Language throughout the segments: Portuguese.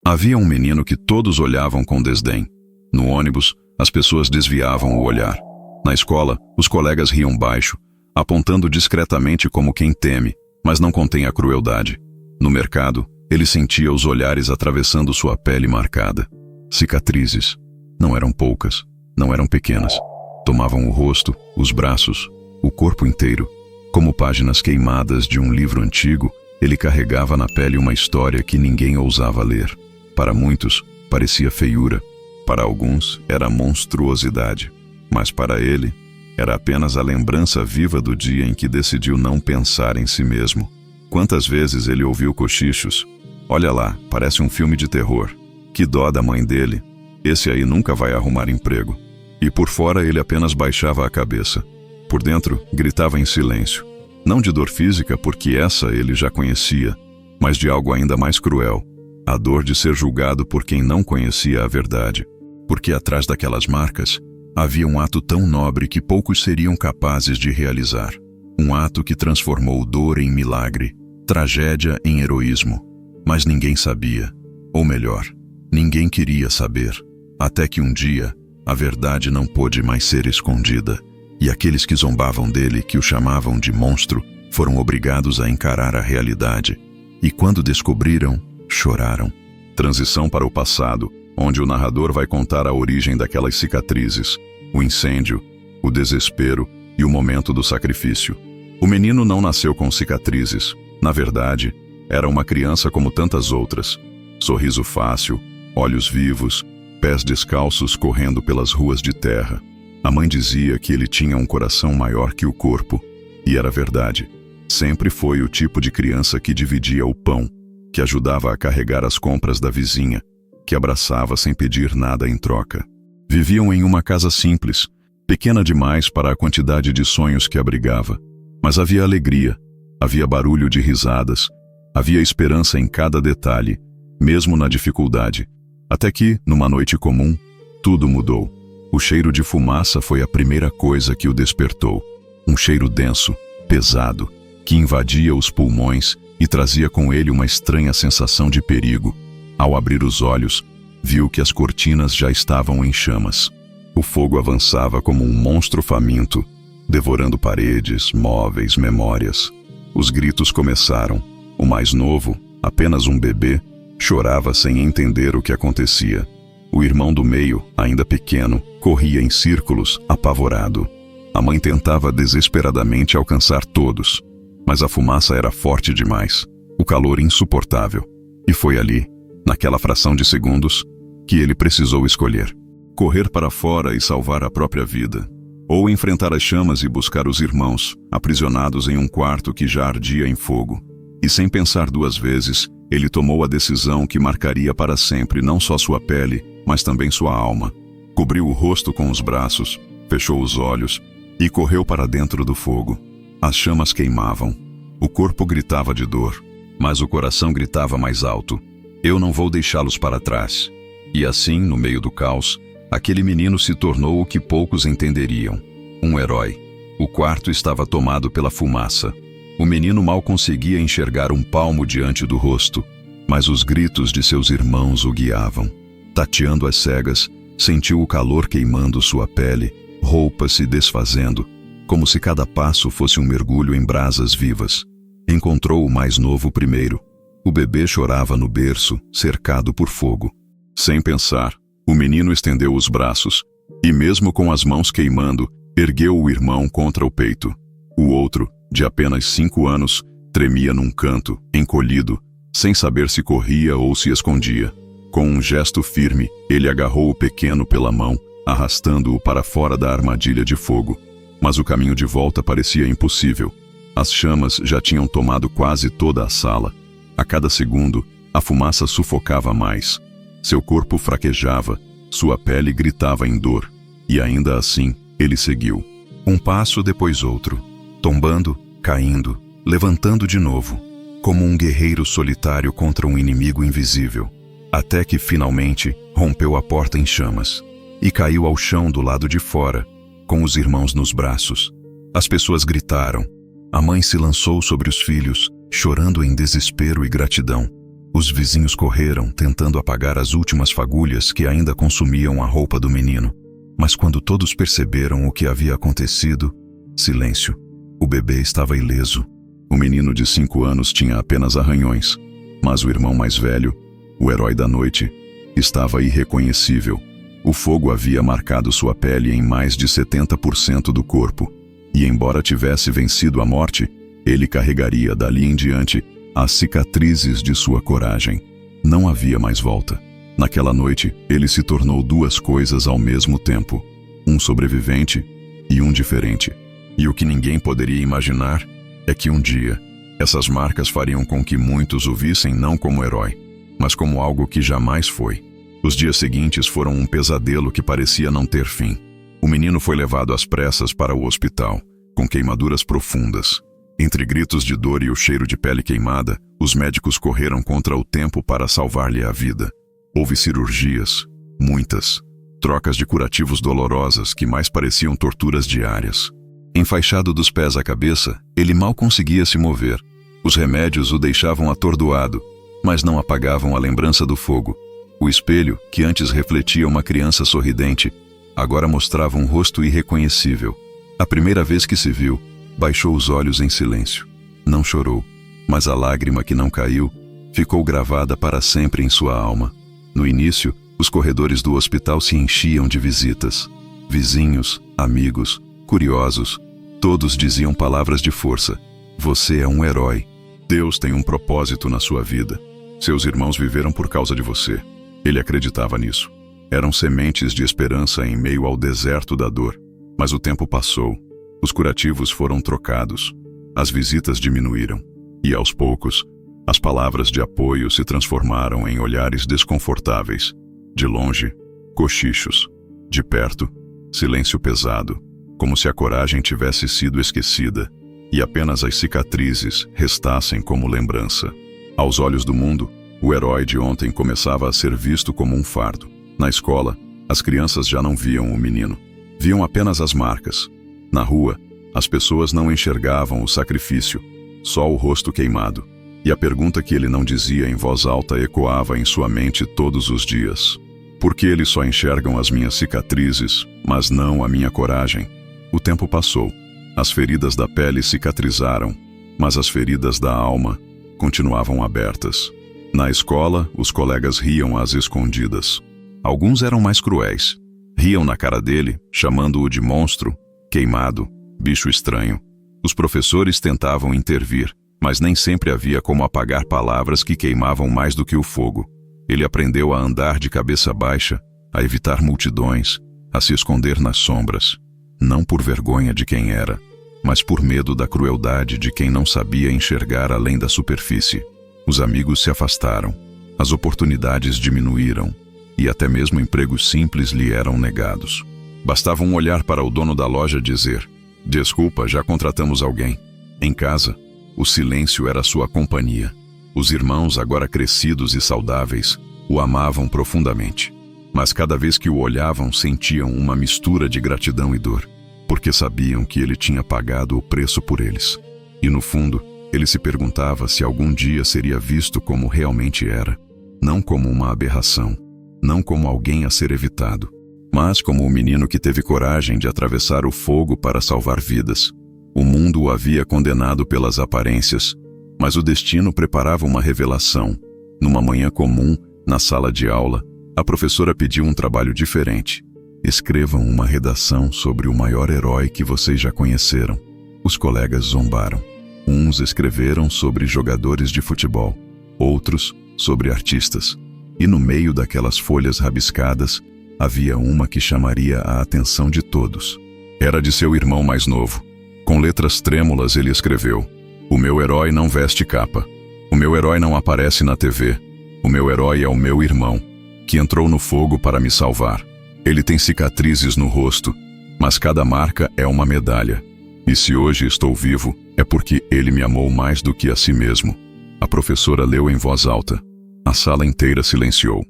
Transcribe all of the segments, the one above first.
Havia um menino que todos olhavam com desdém. No ônibus, as pessoas desviavam o olhar. Na escola, os colegas riam baixo, apontando discretamente como quem teme, mas não contém a crueldade. No mercado, ele sentia os olhares atravessando sua pele marcada. Cicatrizes. Não eram poucas, não eram pequenas. Tomavam o rosto, os braços, o corpo inteiro. Como páginas queimadas de um livro antigo, ele carregava na pele uma história que ninguém ousava ler. Para muitos, parecia feiura. Para alguns, era monstruosidade. Mas para ele, era apenas a lembrança viva do dia em que decidiu não pensar em si mesmo. Quantas vezes ele ouviu cochichos? Olha lá, parece um filme de terror. Que dó da mãe dele. Esse aí nunca vai arrumar emprego. E por fora ele apenas baixava a cabeça. Por dentro, gritava em silêncio. Não de dor física, porque essa ele já conhecia, mas de algo ainda mais cruel. A dor de ser julgado por quem não conhecia a verdade. Porque atrás daquelas marcas, havia um ato tão nobre que poucos seriam capazes de realizar. Um ato que transformou dor em milagre, tragédia em heroísmo. Mas ninguém sabia. Ou melhor, ninguém queria saber. Até que um dia, a verdade não pôde mais ser escondida. E aqueles que zombavam dele, que o chamavam de monstro, foram obrigados a encarar a realidade. E quando descobriram, choraram. Transição para o passado, onde o narrador vai contar a origem daquelas cicatrizes, o incêndio, o desespero e o momento do sacrifício. O menino não nasceu com cicatrizes. Na verdade, era uma criança como tantas outras. Sorriso fácil, olhos vivos, pés descalços correndo pelas ruas de terra. A mãe dizia que ele tinha um coração maior que o corpo. E era verdade. Sempre foi o tipo de criança que dividia o pão, que ajudava a carregar as compras da vizinha, que abraçava sem pedir nada em troca. Viviam em uma casa simples, pequena demais para a quantidade de sonhos que abrigava. Mas havia alegria, havia barulho de risadas, havia esperança em cada detalhe, mesmo na dificuldade. Até que, numa noite comum, tudo mudou. O cheiro de fumaça foi a primeira coisa que o despertou. Um cheiro denso, pesado, que invadia os pulmões e trazia com ele uma estranha sensação de perigo. Ao abrir os olhos, viu que as cortinas já estavam em chamas. O fogo avançava como um monstro faminto, devorando paredes, móveis, memórias. Os gritos começaram. O mais novo, apenas um bebê, chorava sem entender o que acontecia. O irmão do meio, ainda pequeno, corria em círculos, apavorado. A mãe tentava desesperadamente alcançar todos, mas a fumaça era forte demais, o calor insuportável. E foi ali, naquela fração de segundos, que ele precisou escolher. Correr para fora e salvar a própria vida, ou enfrentar as chamas e buscar os irmãos, aprisionados em um quarto que já ardia em fogo. E sem pensar duas vezes, ele tomou a decisão que marcaria para sempre não só sua pele, mas também sua alma. Cobriu o rosto com os braços, fechou os olhos e correu para dentro do fogo. As chamas queimavam. O corpo gritava de dor, mas o coração gritava mais alto. Eu não vou deixá-los para trás. E assim, no meio do caos, aquele menino se tornou o que poucos entenderiam. Um herói. O quarto estava tomado pela fumaça. O menino mal conseguia enxergar um palmo diante do rosto, mas os gritos de seus irmãos o guiavam. Tateando às cegas, sentiu o calor queimando sua pele, roupas se desfazendo, como se cada passo fosse um mergulho em brasas vivas. Encontrou o mais novo primeiro. O bebê chorava no berço, cercado por fogo. Sem pensar, o menino estendeu os braços, e mesmo com as mãos queimando, ergueu o irmão contra o peito. O outro, de apenas 5 anos, tremia num canto, encolhido, sem saber se corria ou se escondia. Com um gesto firme, ele agarrou o pequeno pela mão, arrastando-o para fora da armadilha de fogo. Mas o caminho de volta parecia impossível. As chamas já tinham tomado quase toda a sala. A cada segundo, a fumaça sufocava mais. Seu corpo fraquejava, sua pele gritava em dor. E ainda assim, ele seguiu. Um passo depois outro, tombando, caindo, levantando de novo, como um guerreiro solitário contra um inimigo invisível. Até que, finalmente, rompeu a porta em chamas e caiu ao chão do lado de fora, com os irmãos nos braços. As pessoas gritaram. A mãe se lançou sobre os filhos, chorando em desespero e gratidão. Os vizinhos correram, tentando apagar as últimas fagulhas que ainda consumiam a roupa do menino. Mas quando todos perceberam o que havia acontecido, silêncio. O bebê estava ileso. O menino de 5 anos tinha apenas arranhões, mas o irmão mais velho, o herói da noite, estava irreconhecível. O fogo havia marcado sua pele em mais de 70% do corpo, e embora tivesse vencido a morte, ele carregaria dali em diante as cicatrizes de sua coragem. Não havia mais volta. Naquela noite, ele se tornou 2 coisas ao mesmo tempo: um sobrevivente e um diferente. E o que ninguém poderia imaginar é que um dia, essas marcas fariam com que muitos o vissem não como herói, mas como algo que jamais foi. Os dias seguintes foram um pesadelo que parecia não ter fim. O menino foi levado às pressas para o hospital, com queimaduras profundas. Entre gritos de dor e o cheiro de pele queimada, os médicos correram contra o tempo para salvar-lhe a vida. Houve cirurgias, muitas, trocas de curativos dolorosas que mais pareciam torturas diárias. Enfaixado dos pés à cabeça, ele mal conseguia se mover. Os remédios o deixavam atordoado, mas não apagavam a lembrança do fogo. O espelho, que antes refletia uma criança sorridente, agora mostrava um rosto irreconhecível. A primeira vez que se viu, baixou os olhos em silêncio. Não chorou, mas a lágrima que não caiu ficou gravada para sempre em sua alma. No início, os corredores do hospital se enchiam de visitas. Vizinhos, amigos, curiosos, todos diziam palavras de força. Você é um herói. Deus tem um propósito na sua vida. Seus irmãos viveram por causa de você. Ele acreditava nisso. Eram sementes de esperança em meio ao deserto da dor. Mas o tempo passou. Os curativos foram trocados. As visitas diminuíram. E aos poucos, as palavras de apoio se transformaram em olhares desconfortáveis. De longe, cochichos. De perto, silêncio pesado, como se a coragem tivesse sido esquecida e apenas as cicatrizes restassem como lembrança. Aos olhos do mundo, o herói de ontem começava a ser visto como um fardo. Na escola, as crianças já não viam o menino. Viam apenas as marcas. Na rua, as pessoas não enxergavam o sacrifício, só o rosto queimado. E a pergunta que ele não dizia em voz alta ecoava em sua mente todos os dias. Por que eles só enxergam as minhas cicatrizes, mas não a minha coragem? O tempo passou. As feridas da pele cicatrizaram, mas as feridas da alma continuavam abertas. Na escola, os colegas riam às escondidas. Alguns eram mais cruéis. Riam na cara dele, chamando-o de monstro, queimado, bicho estranho. Os professores tentavam intervir, mas nem sempre havia como apagar palavras que queimavam mais do que o fogo. Ele aprendeu a andar de cabeça baixa, a evitar multidões, a se esconder nas sombras. Não por vergonha de quem era, mas por medo da crueldade de quem não sabia enxergar além da superfície. Os amigos se afastaram, as oportunidades diminuíram, e até mesmo empregos simples lhe eram negados. Bastava um olhar para o dono da loja dizer: "Desculpa, já contratamos alguém." Em casa, o silêncio era sua companhia. Os irmãos, agora crescidos e saudáveis, o amavam profundamente. Mas cada vez que o olhavam, sentiam uma mistura de gratidão e dor, porque sabiam que ele tinha pagado o preço por eles. E no fundo, ele se perguntava se algum dia seria visto como realmente era, não como uma aberração, não como alguém a ser evitado, mas como o menino que teve coragem de atravessar o fogo para salvar vidas. O mundo o havia condenado pelas aparências, mas o destino preparava uma revelação. Numa manhã comum, na sala de aula, a professora pediu um trabalho diferente. Escrevam uma redação sobre o maior herói que vocês já conheceram. Os colegas zombaram. Uns escreveram sobre jogadores de futebol, outros sobre artistas. E no meio daquelas folhas rabiscadas, havia uma que chamaria a atenção de todos. Era de seu irmão mais novo. Com letras trêmulas ele escreveu: "O meu herói não veste capa. O meu herói não aparece na TV. O meu herói é o meu irmão, que entrou no fogo para me salvar. Ele tem cicatrizes no rosto, mas cada marca é uma medalha. E se hoje estou vivo, é porque ele me amou mais do que a si mesmo." A professora leu em voz alta. A sala inteira silenciou.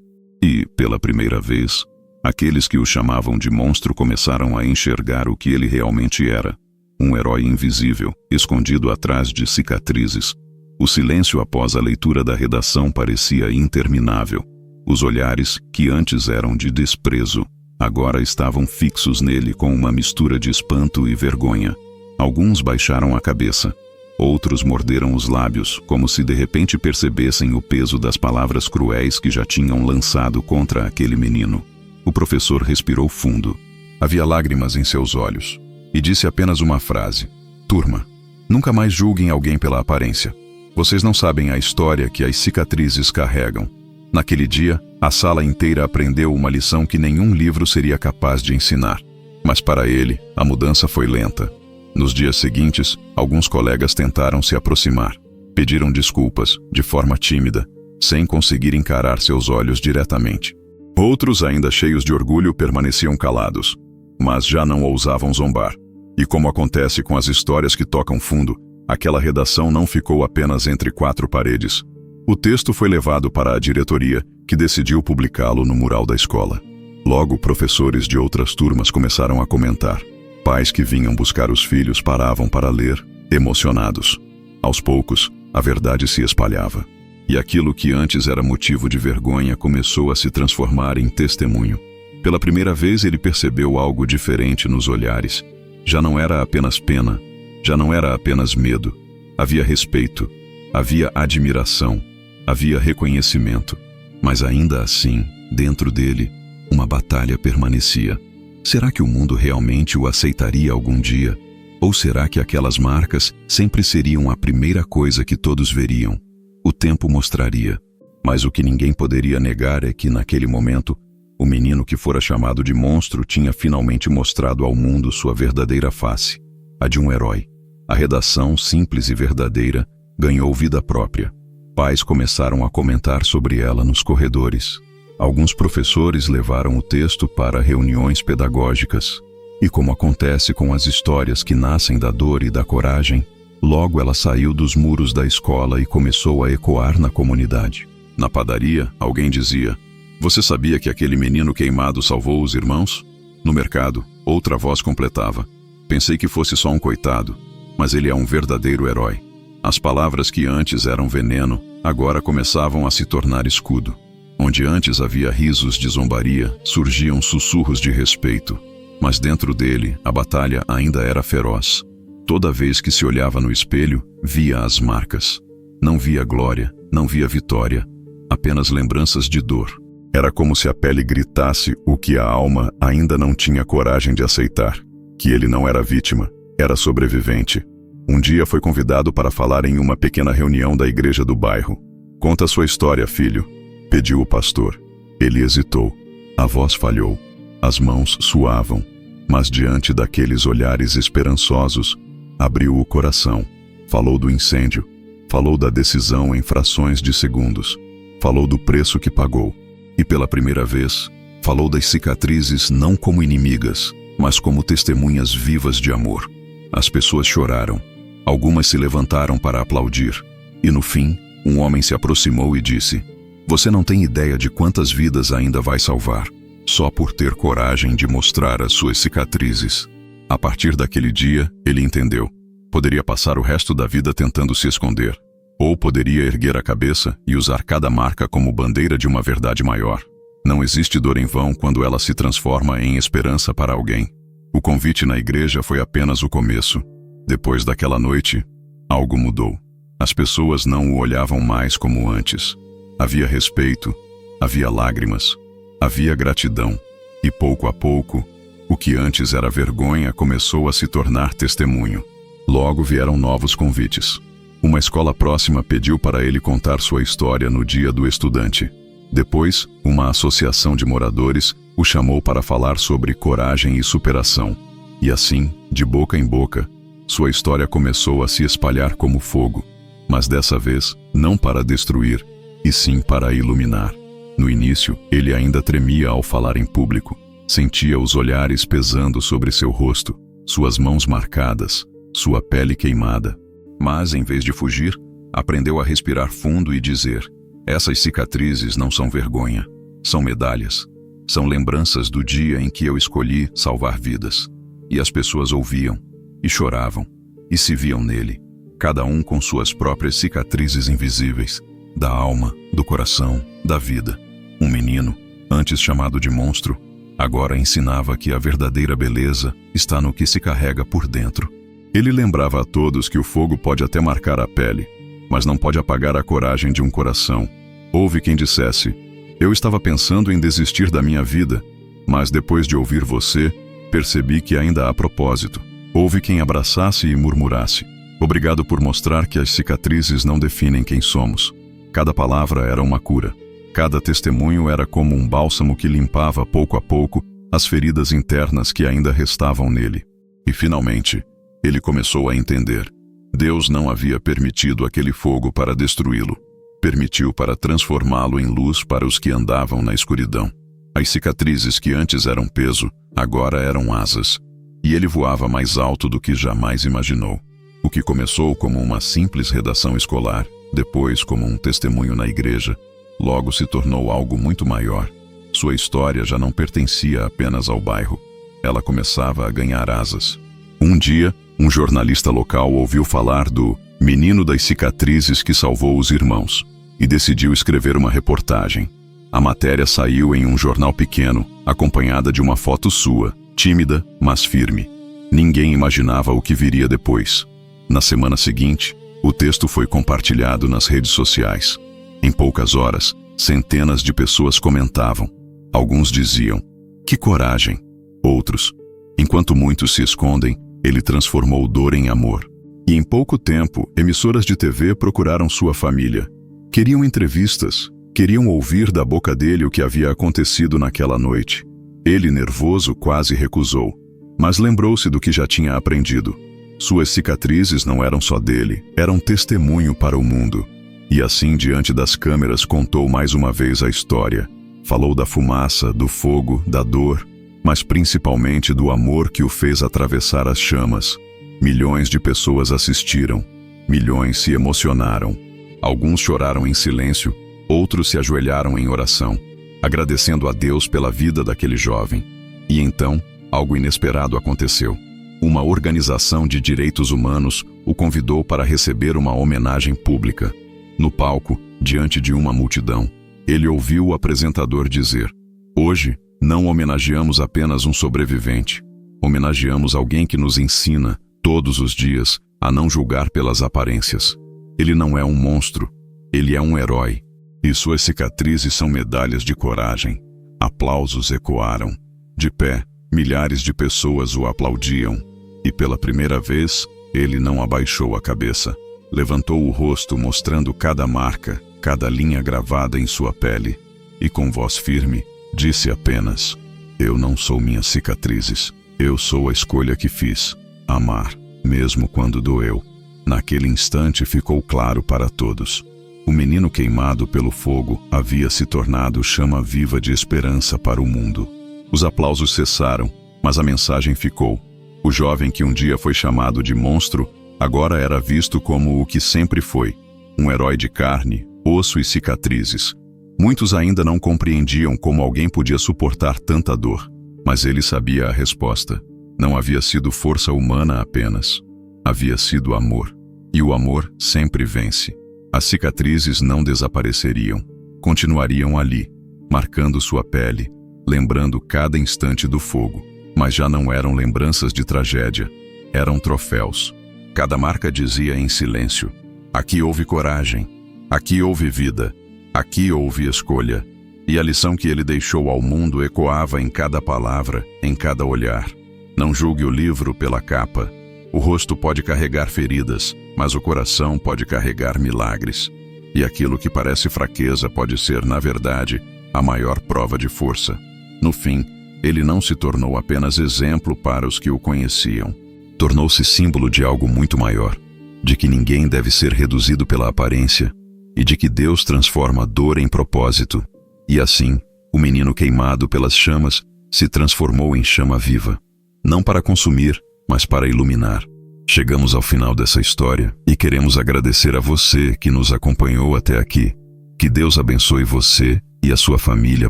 E, pela primeira vez, aqueles que o chamavam de monstro começaram a enxergar o que ele realmente era. Um herói invisível, escondido atrás de cicatrizes. O silêncio após a leitura da redação parecia interminável. Os olhares, que antes eram de desprezo, agora estavam fixos nele com uma mistura de espanto e vergonha. Alguns baixaram a cabeça. Outros morderam os lábios, como se de repente percebessem o peso das palavras cruéis que já tinham lançado contra aquele menino. O professor respirou fundo. Havia lágrimas em seus olhos. E disse apenas uma frase: "Turma, nunca mais julguem alguém pela aparência. Vocês não sabem a história que as cicatrizes carregam." Naquele dia, a sala inteira aprendeu uma lição que nenhum livro seria capaz de ensinar. Mas para ele, a mudança foi lenta. Nos dias seguintes, alguns colegas tentaram se aproximar. Pediram desculpas, de forma tímida, sem conseguir encarar seus olhos diretamente. Outros, ainda cheios de orgulho, permaneciam calados, mas já não ousavam zombar. E como acontece com as histórias que tocam fundo, aquela redação não ficou apenas entre quatro paredes. O texto foi levado para a diretoria, que decidiu publicá-lo no mural da escola. Logo, professores de outras turmas começaram a comentar. Pais que vinham buscar os filhos paravam para ler, emocionados. Aos poucos, a verdade se espalhava. E aquilo que antes era motivo de vergonha começou a se transformar em testemunho. Pela primeira vez ele percebeu algo diferente nos olhares. Já não era apenas pena, já não era apenas medo. Havia respeito, havia admiração, havia reconhecimento. Mas ainda assim, dentro dele, uma batalha permanecia. Será que o mundo realmente o aceitaria algum dia? Ou será que aquelas marcas sempre seriam a primeira coisa que todos veriam? O tempo mostraria. Mas o que ninguém poderia negar é que, naquele momento, o menino que fora chamado de monstro tinha finalmente mostrado ao mundo sua verdadeira face, a de um herói. A redação, simples e verdadeira, ganhou vida própria. Pais começaram a comentar sobre ela nos corredores. Alguns professores levaram o texto para reuniões pedagógicas. E como acontece com as histórias que nascem da dor e da coragem, logo ela saiu dos muros da escola e começou a ecoar na comunidade. Na padaria, alguém dizia: "Você sabia que aquele menino queimado salvou os irmãos?" No mercado, outra voz completava: "Pensei que fosse só um coitado, mas ele é um verdadeiro herói." As palavras que antes eram veneno, agora começavam a se tornar escudo. Onde antes havia risos de zombaria, surgiam sussurros de respeito. Mas dentro dele, a batalha ainda era feroz. Toda vez que se olhava no espelho, via as marcas. Não via glória, não via vitória, apenas lembranças de dor. Era como se a pele gritasse o que a alma ainda não tinha coragem de aceitar. Que ele não era vítima, era sobrevivente. Um dia foi convidado para falar em uma pequena reunião da igreja do bairro. "Conta sua história, filho", pediu o pastor. Ele hesitou. A voz falhou. As mãos suavam. Mas diante daqueles olhares esperançosos, abriu o coração. Falou do incêndio. Falou da decisão em frações de segundos. Falou do preço que pagou. E pela primeira vez, falou das cicatrizes não como inimigas, mas como testemunhas vivas de amor. As pessoas choraram. Algumas se levantaram para aplaudir. E no fim, um homem se aproximou e disse: "Você não tem ideia de quantas vidas ainda vai salvar, só por ter coragem de mostrar as suas cicatrizes." A partir daquele dia, ele entendeu. Poderia passar o resto da vida tentando se esconder, ou poderia erguer a cabeça e usar cada marca como bandeira de uma verdade maior. Não existe dor em vão quando ela se transforma em esperança para alguém. O convite na igreja foi apenas o começo. Depois daquela noite, algo mudou. As pessoas não o olhavam mais como antes. Havia respeito, havia lágrimas, havia gratidão. E pouco a pouco, o que antes era vergonha começou a se tornar testemunho. Logo vieram novos convites. Uma escola próxima pediu para ele contar sua história no Dia do Estudante. Depois, uma associação de moradores o chamou para falar sobre coragem e superação. E assim, de boca em boca, sua história começou a se espalhar como fogo. Mas dessa vez, não para destruir, e sim para iluminar. No início, ele ainda tremia ao falar em público. Sentia os olhares pesando sobre seu rosto, suas mãos marcadas, sua pele queimada. Mas, em vez de fugir, aprendeu a respirar fundo e dizer: "Essas cicatrizes não são vergonha, são medalhas. São lembranças do dia em que eu escolhi salvar vidas." E as pessoas ouviam, e choravam, e se viam nele. cada um com suas próprias cicatrizes invisíveis, da alma, do coração, da vida. Um menino, antes chamado de monstro, agora ensinava que a verdadeira beleza está no que se carrega por dentro. Ele lembrava a todos que o fogo pode até marcar a pele, mas não pode apagar a coragem de um coração. Houve quem dissesse: eu estava pensando em desistir da minha vida, mas depois de ouvir você, percebi que ainda há propósito. Houve quem abraçasse e murmurasse: obrigado por mostrar que as cicatrizes não definem quem somos. Cada palavra era uma cura. Cada testemunho era como um bálsamo que limpava pouco a pouco as feridas internas que ainda restavam nele. E finalmente, ele começou a entender. Deus não havia permitido aquele fogo para destruí-lo. Permitiu para transformá-lo em luz para os que andavam na escuridão. As cicatrizes que antes eram peso, agora eram asas. E ele voava mais alto do que jamais imaginou. O que começou como uma simples redação escolar, depois como um testemunho na igreja, logo se tornou algo muito maior. Sua história já não pertencia apenas ao bairro. Ela começava a ganhar asas. Um dia, um jornalista local ouviu falar do menino das cicatrizes que salvou os irmãos e decidiu escrever uma reportagem. A matéria saiu em um jornal pequeno, acompanhada de uma foto sua, tímida, mas firme. Ninguém imaginava o que viria depois. Na semana seguinte, o texto foi compartilhado nas redes sociais. Em poucas horas, centenas de pessoas comentavam. Alguns diziam: que coragem! Outros: enquanto muitos se escondem, ele transformou dor em amor. E em pouco tempo, emissoras de TV procuraram sua família. Queriam entrevistas, queriam ouvir da boca dele o que havia acontecido naquela noite. Ele, nervoso, quase recusou, mas lembrou-se do que já tinha aprendido. Suas cicatrizes não eram só dele, eram testemunho para o mundo. E assim, diante das câmeras, contou mais uma vez a história. Falou da fumaça, do fogo, da dor, mas principalmente do amor que o fez atravessar as chamas. Milhões de pessoas assistiram, milhões se emocionaram. Alguns choraram em silêncio, outros se ajoelharam em oração, agradecendo a Deus pela vida daquele jovem. E então, algo inesperado aconteceu. Uma organização de direitos humanos o convidou para receber uma homenagem pública. No palco, diante de uma multidão, ele ouviu o apresentador dizer: hoje, não homenageamos apenas um sobrevivente. Homenageamos alguém que nos ensina, todos os dias, a não julgar pelas aparências. Ele não é um monstro, ele é um herói. E suas cicatrizes são medalhas de coragem. Aplausos ecoaram. De pé, milhares de pessoas o aplaudiam. E pela primeira vez, ele não abaixou a cabeça. Levantou o rosto mostrando cada marca, cada linha gravada em sua pele. E com voz firme, disse apenas: eu não sou minhas cicatrizes. Eu sou a escolha que fiz. Amar, mesmo quando doeu. Naquele instante ficou claro para todos. O menino queimado pelo fogo havia se tornado chama viva de esperança para o mundo. Os aplausos cessaram, mas a mensagem ficou. O jovem que um dia foi chamado de monstro, agora era visto como o que sempre foi, um herói de carne, osso e cicatrizes. Muitos ainda não compreendiam como alguém podia suportar tanta dor, mas ele sabia a resposta. Não havia sido força humana apenas, havia sido amor. E o amor sempre vence. As cicatrizes não desapareceriam, continuariam ali, marcando sua pele, lembrando cada instante do fogo. Mas já não eram lembranças de tragédia, eram troféus. Cada marca dizia em silêncio: aqui houve coragem, aqui houve vida, aqui houve escolha. E a lição que ele deixou ao mundo ecoava em cada palavra, em cada olhar. Não julgue o livro pela capa. O rosto pode carregar feridas, mas o coração pode carregar milagres. E aquilo que parece fraqueza pode ser, na verdade, a maior prova de força. No fim, ele não se tornou apenas exemplo para os que o conheciam. Tornou-se símbolo de algo muito maior, de que ninguém deve ser reduzido pela aparência e de que Deus transforma a dor em propósito. E assim, o menino queimado pelas chamas se transformou em chama viva, não para consumir, mas para iluminar. Chegamos ao final dessa história e queremos agradecer a você que nos acompanhou até aqui. Que Deus abençoe você e a sua família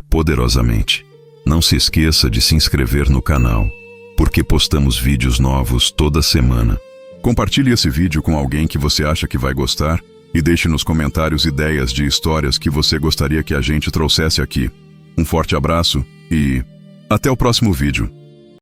poderosamente. Não se esqueça de se inscrever no canal, porque postamos vídeos novos toda semana. Compartilhe esse vídeo com alguém que você acha que vai gostar e deixe nos comentários ideias de histórias que você gostaria que a gente trouxesse aqui. Um forte abraço e até o próximo vídeo.